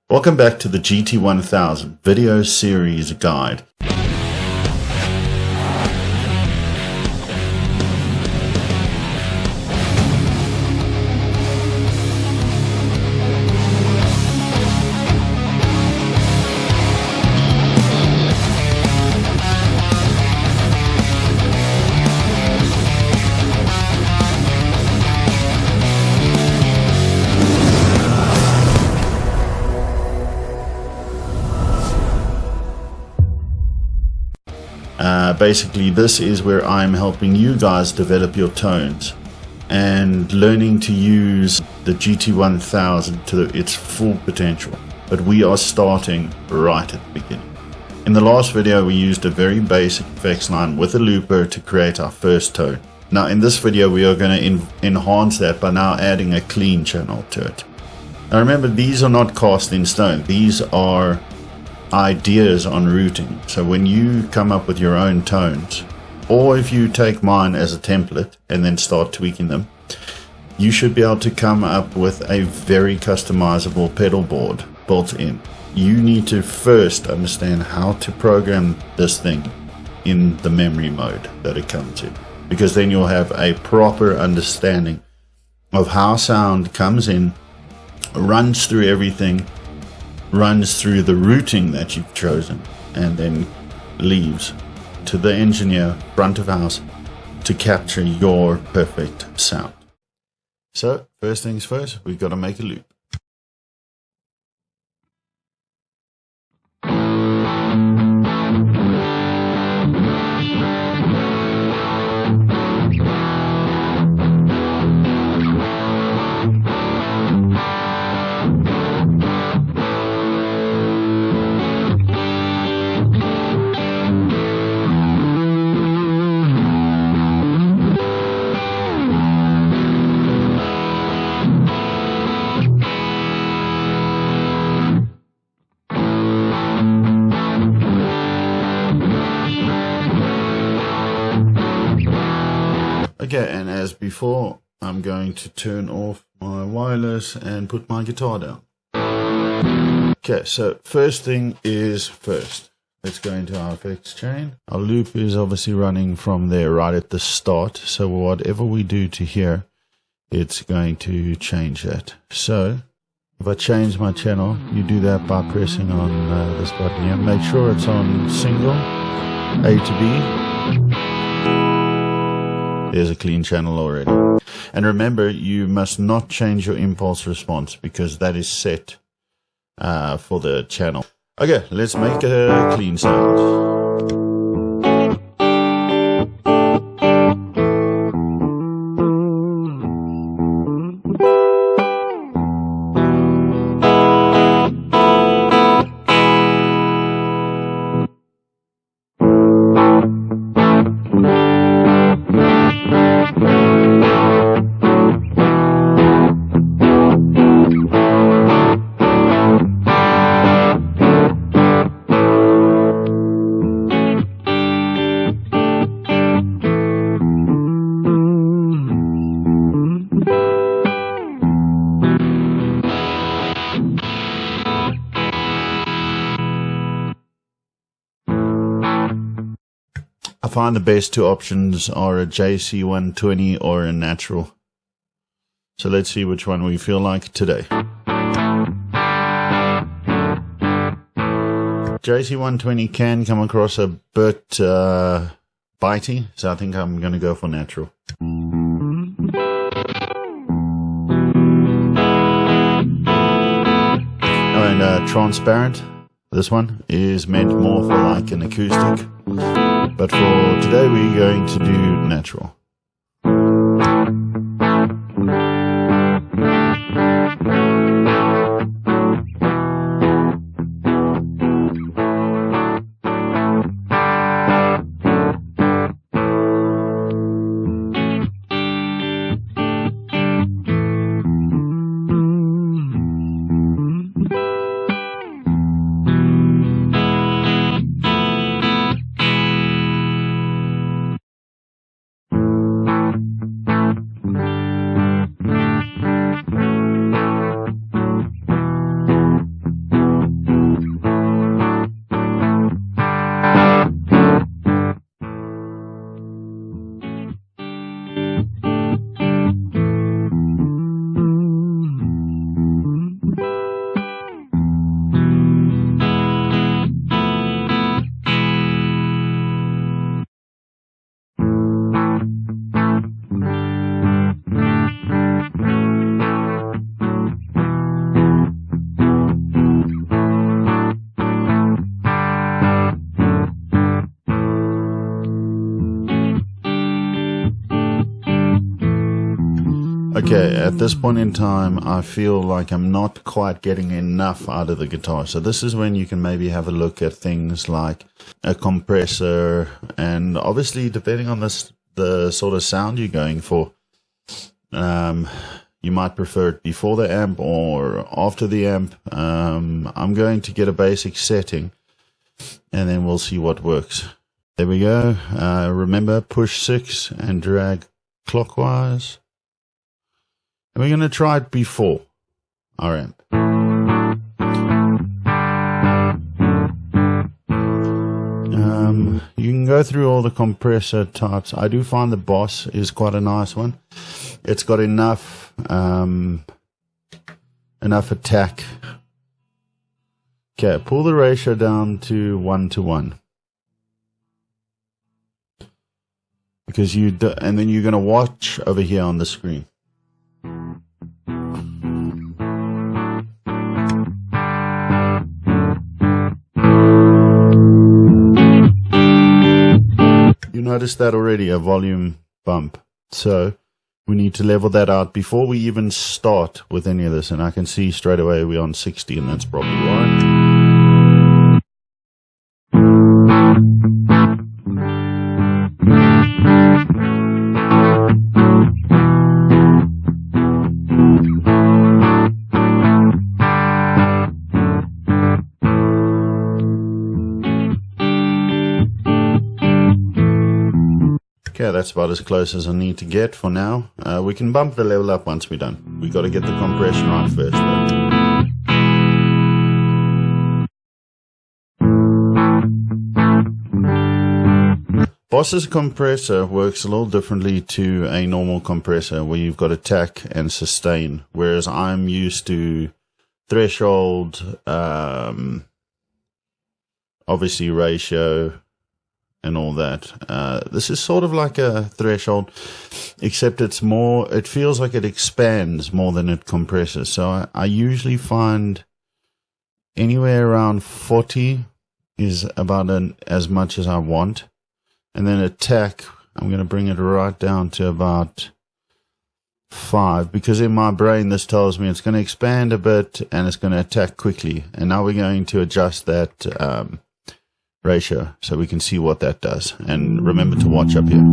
Welcome back to the GT-1000 video series guide. Basically, this is where I'm helping you guys develop your tones and learning to use the GT-1000 to its full potential. But we are starting right at the beginning. In the last video, we used a very basic effects line with a looper to create our first tone. Now in this video, we are going to enhance that by now adding a clean channel to it. Now remember, these are not cast in stone. These are ideas on routing. So when you come up with your own tones, or if you take mine as a template and then start tweaking them, you should be able to come up with a very customizable pedal board built in. You need to first understand how to program this thing in the memory mode that it comes in, because then you'll have a proper understanding of how sound comes in, runs through everything, runs through the routing that you've chosen, and then leaves to the engineer front of house to capture your perfect sound. So first things first, we've got to make a loop. Okay, and as before, I'm going to turn off my wireless and put my guitar down. Okay, so first thing is first. Let's go into our effects chain. Our loop is obviously running from there right at the start. So whatever we do to here, it's going to change that. So if I change my channel, you do that by pressing on this button here. Make sure it's on single, A to B. There's a clean channel already. And remember, you must not change your impulse response because that is set for the channel. Okay, let's make a clean sound. I find the best two options are a JC-120 or a natural. So let's see which one we feel like today. JC-120 can come across a bit bitey, so I think I'm going to go for natural. And transparent, this one is meant more for like an acoustic. But for today, we're going to do natural. Okay, at this point in time, I feel like I'm not quite getting enough out of the guitar. So this is when you can maybe have a look at things like a compressor, and obviously depending on the sort of sound you're going for, you might prefer it before the amp or after the amp. I'm going to get a basic setting, and then we'll see what works. There we go. Remember, push 6 and drag clockwise. And we're going to try it before our amp. You can go through all the compressor types. I do find the Boss is quite a nice one. It's got enough attack. Okay, pull the ratio down to 1:1. Because and then you're going to watch over here on the screen. You notice that already, a volume bump. So we need to level that out before we even start with any of this. And I can see straight away we're on 60, and that's probably why. Okay, that's about as close as I need to get for now. We can bump the level up once we're done. We got to get the compression right first, though. Boss's compressor works a little differently to a normal compressor, where you've got attack and sustain, whereas I'm used to threshold, obviously ratio, and all that. This is sort of like a threshold, except it's more, it feels like it expands more than it compresses. So I usually find anywhere around 40 is about as much as I want. And then attack, I'm going to bring it right down to about 5, because in my brain this tells me it's going to expand a bit and it's going to attack quickly. And now we're going to adjust that ratio so we can see what that does. And remember to watch up here.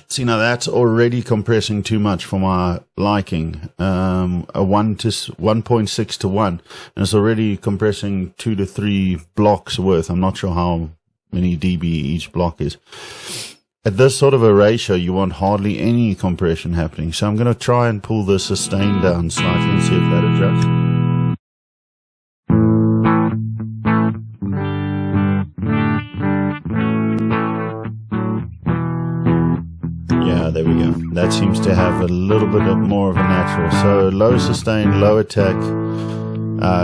See, now that's already compressing too much for my liking. A 1.6 to 1, and it's already compressing 2 to 3 blocks worth. I'm not sure how many dB each block is. At this sort of a ratio, you want hardly any compression happening. So I'm going to try and pull the sustain down slightly and see if that adjusts. Yeah, there we go. That seems to have a little bit more of a natural. So low sustain, low attack,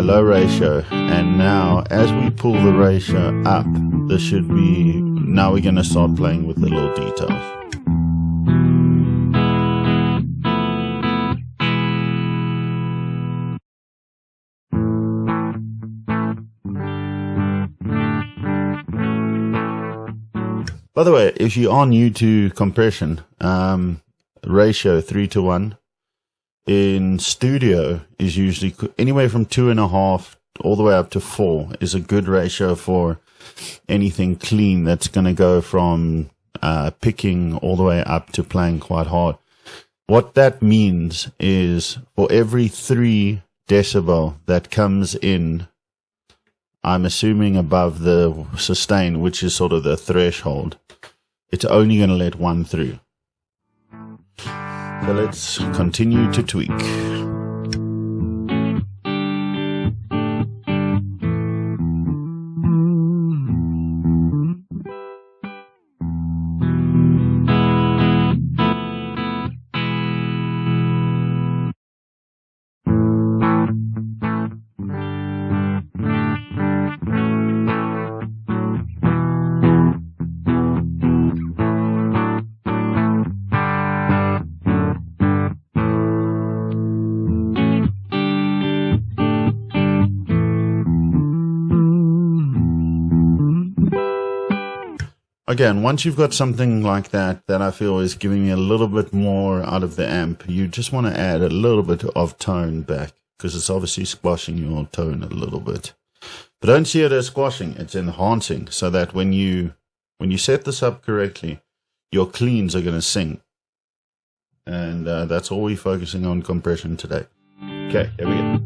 low ratio, and now as we pull the ratio up, this should be, now we're going to start playing with the little details. By the way, if you are new to compression, ratio 3 to 1 in studio is usually anywhere from 2.5 all the way up to 4 is a good ratio for anything clean that's going to go from picking all the way up to playing quite hard. What that means is for every 3 decibel that comes in, I'm assuming above the sustain, which is sort of the threshold, it's only going to let 1 through. So let's continue to tweak. Again, once you've got something like that I feel is giving me a little bit more out of the amp, you just want to add a little bit of tone back, because it's obviously squashing your tone a little bit. But don't see it as squashing, it's enhancing, so that when you set this up correctly, your cleans are going to sing. And that's all we're focusing on compression today. Okay, here we go.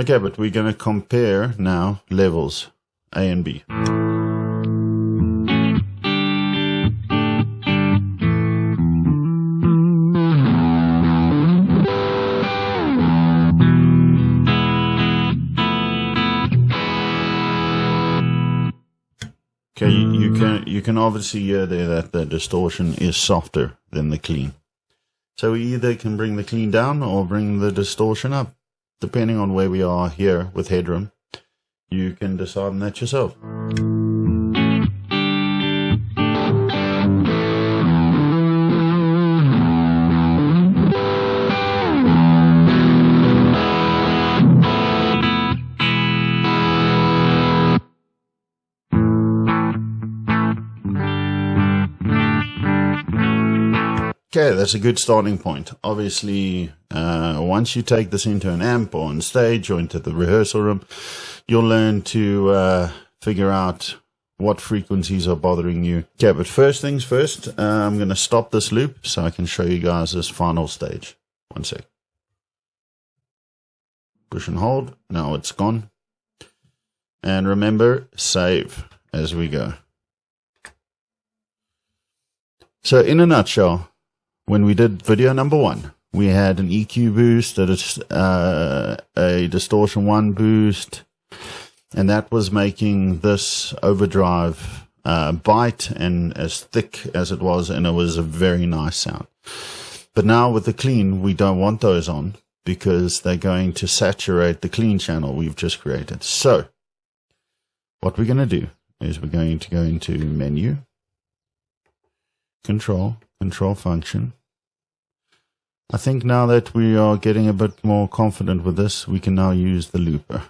Okay, but we're going to compare now levels A and B. Okay, you can obviously hear there that the distortion is softer than the clean. So we either can bring the clean down or bring the distortion up. Depending on where we are here with headroom, you can decide on that yourself. Okay, that's a good starting point. Obviously, once you take this into an amp or on stage or into the rehearsal room, you'll learn to figure out what frequencies are bothering you. Okay, but first things first, I'm going to stop this loop so I can show you guys this final stage. One sec. Push and hold. Now it's gone. And remember, save as we go. So in a nutshell, when we did video number 1, we had an EQ boost, a distortion 1 boost, and that was making this overdrive bite and as thick as it was, and it was a very nice sound. But now with the clean, we don't want those on because they're going to saturate the clean channel we've just created. So what we're going to do is we're going to go into menu, control function. I think now that we are getting a bit more confident with this, we can now use the looper.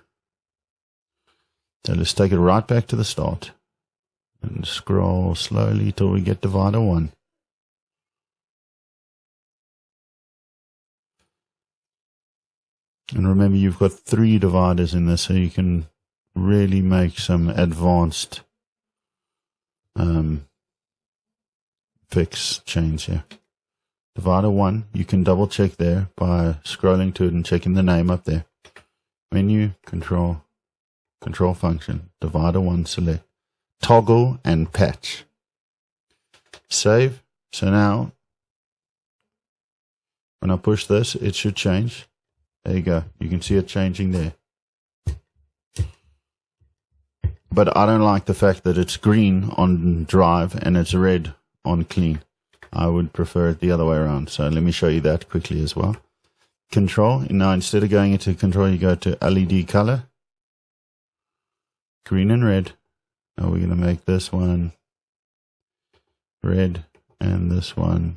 So let's take it right back to the start and scroll slowly till we get divider 1. And remember, you've got 3 dividers in this, so you can really make some advanced fix change here. Divider 1, you can double check there by scrolling to it and checking the name up there. Menu, control function, divider 1, select, toggle and patch. Save. So now, when I push this, it should change. There you go. You can see it changing there. But I don't like the fact that it's green on drive and it's red on clean. I would prefer it the other way around. So let me show you that quickly as well. Control. Now instead of going into control, you go to LED color. Green and red. Now we're going to make this one red and this one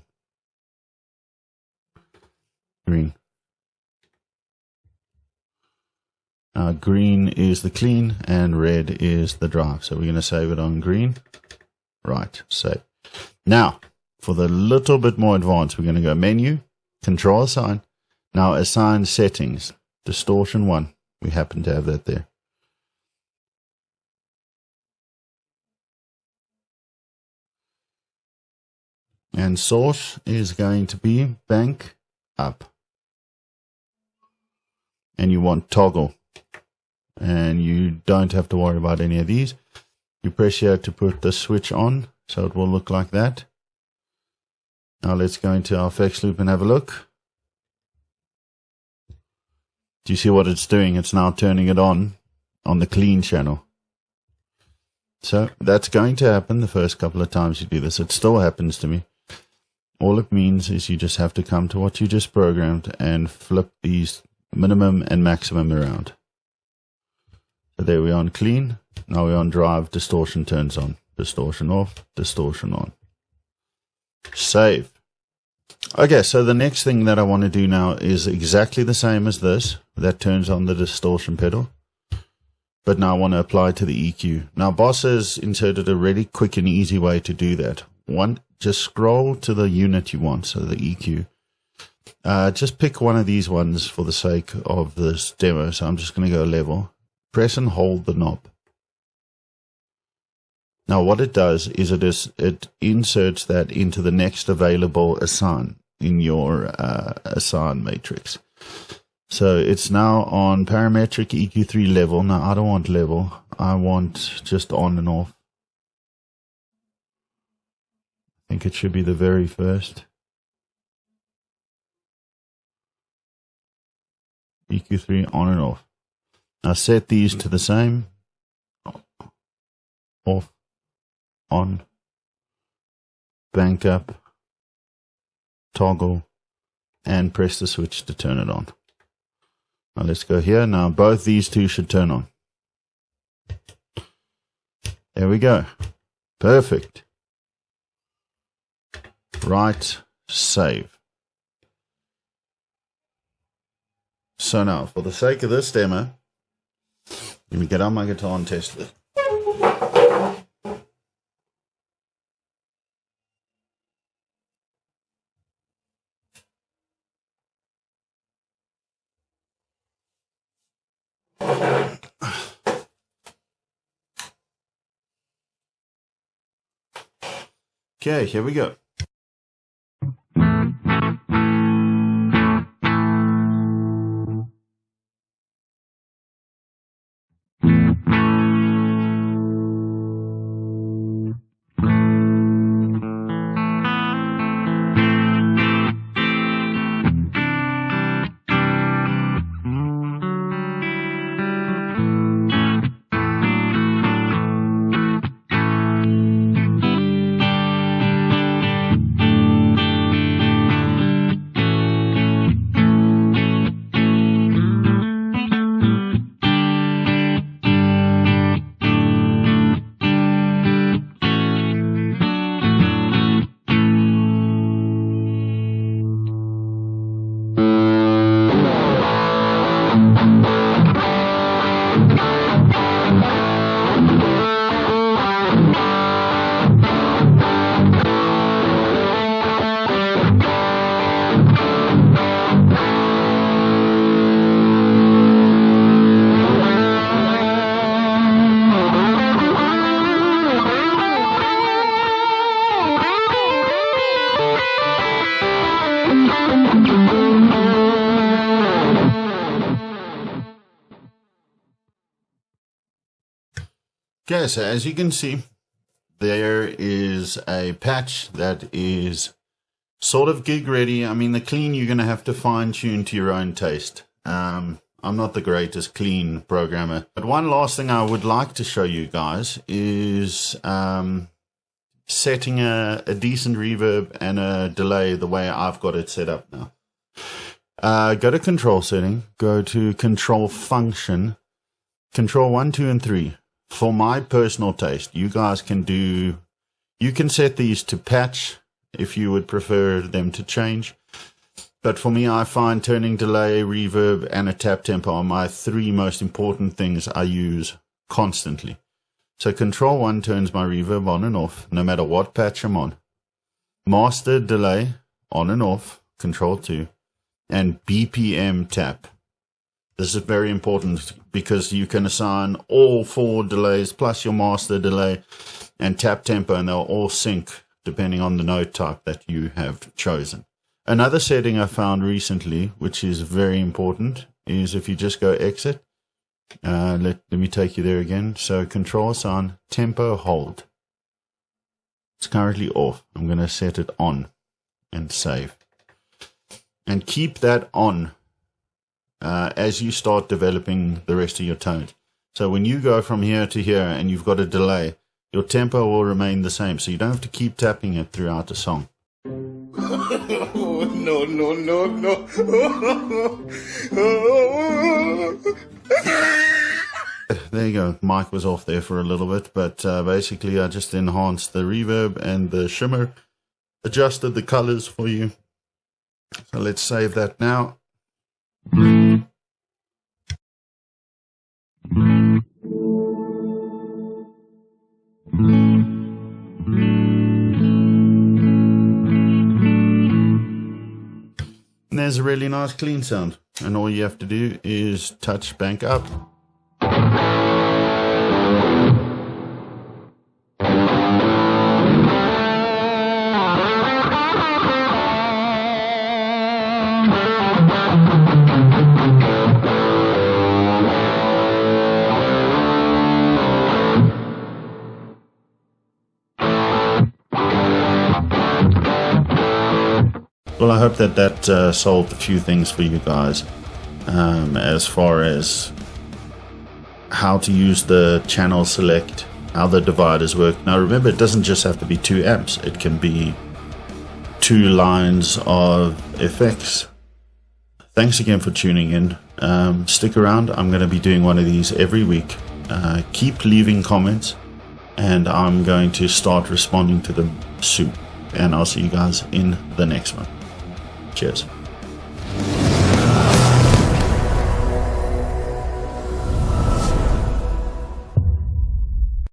green. Green is the clean and red is the drive. So we're going to save it on green. Right, save. Now, for the little bit more advanced, we're going to go menu, control sign. Now assign settings, distortion 1. We happen to have that there. And source is going to be bank up. And you want toggle. And you don't have to worry about any of these. You press here to put the switch on, so it will look like that. Now let's go into our effects loop and have a look. Do you see what it's doing? It's now turning it on the clean channel. So that's going to happen the first couple of times you do this. It still happens to me. All it means is you just have to come to what you just programmed and flip these minimum and maximum around. So there we are on clean. Now we're on drive. Distortion turns on. Distortion off. Distortion on. Save. Okay, so the next thing that I want to do now is exactly the same as this. That turns on the distortion pedal. But now I want to apply to the EQ. Now Boss has inserted a really quick and easy way to do that. One, just scroll to the unit you want, so the EQ. Just pick one of these ones for the sake of this demo. So I'm just going to go level. Press and hold the knob. Now what it does is it inserts that into the next available assign in your assign matrix. So it's now on parametric EQ3 level. Now I don't want level. I want just on and off. I think it should be the very first. EQ3 on and off. Now set these to the same. Off. On. Bank up. Toggle. And press the switch to turn it on. Now let's go here. Now both these two should turn on. There we go. Perfect. Right, save. So now, for the sake of this demo, let me get on my guitar and test it. Okay, here we go. Okay, so as you can see, there is a patch that is sort of gig ready. I mean, the clean you're going to have to fine tune to your own taste. I'm not the greatest clean programmer. But one last thing I would like to show you guys is setting a decent reverb and a delay the way I've got it set up now. Go to control setting, go to control function, control 1, 2, and 3. For my personal taste, you guys can do, you can set these to patch if you would prefer them to change. But for me, I find turning delay, reverb, and a tap tempo are my three most important things I use constantly. So control 1 turns my reverb on and off, no matter what patch I'm on. Master delay, on and off, control 2. and BPM tap. This is very important because you can assign all 4 delays plus your master delay and tap tempo, and they'll all sync depending on the note type that you have chosen. Another setting I found recently, which is very important, is if you just go exit. Let me take you there again. So control assign, tempo hold. It's currently off. I'm going to set it on and save. And keep that on as you start developing the rest of your tones. So when you go from here to here and you've got a delay, your tempo will remain the same. So you don't have to keep tapping it throughout the song. No, no, no, no. There you go. Mic was off there for a little bit, but basically I just enhanced the reverb and the shimmer, adjusted the colors for you. So let's save that now. And there's a really nice clean sound, and all you have to do is touch bank up. Well, I hope that solved a few things for you guys as far as how to use the channel select, how the dividers work. Now remember, it doesn't just have to be 2 amps, it can be 2 lines of effects. Thanks again for tuning in. Stick around, I'm going to be doing one of these every week. Keep leaving comments and I'm going to start responding to them soon. And I'll see you guys in the next one. Cheers.